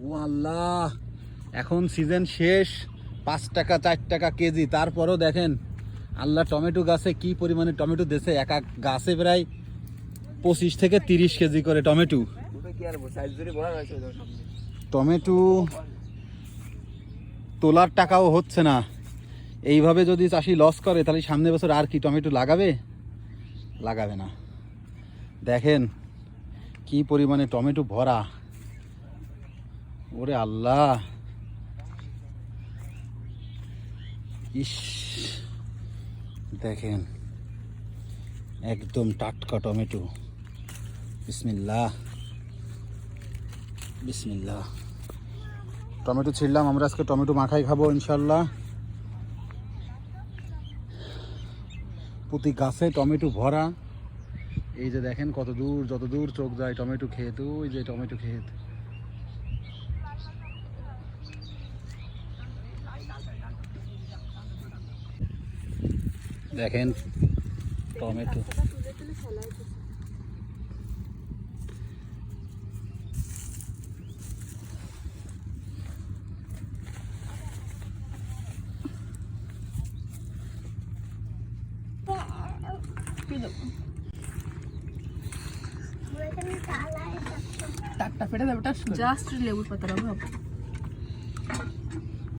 ও আল্লাহ, এখন সিজন শেষ, 5 টাকা 4 টাকা কেজি, তারপরও দেখেন আল্লাহ টমেটো গাছে কি পরিমাণে টমেটো দিয়েছে। এক এক গাছে প্রায় 25 থেকে 30 কেজি করে টমেটো। টমেটো তোলার টাকাও হচ্ছে না। এইভাবে যদি চাষি লস করে তাহলে সামনে বছর আর কি টমেটো লাগাবে? লাগাবে না। দেখেন কি পরিমাণে টমেটো ভরা। ওরে আল্লাহ, ইস, দেখেন একদম টাটকা টমেটো। বিসমিল্লাহ বিসমিল্লাহ। টমেটো ছিঁড়লাম, আমরা আজকে টমেটো মাখাই খাবো ইনশাল্লাহ। প্রতি গাছে টমেটো ভরা। এই যে দেখেন কত দূর, যত দূর চোখ যায় টমেটো ক্ষেত, ওই যে টমেটো ক্ষেত। দেখেন টমেটো, টাকটা ফেটে যাবে, জাস্ট লেবুর পাতার অভাব।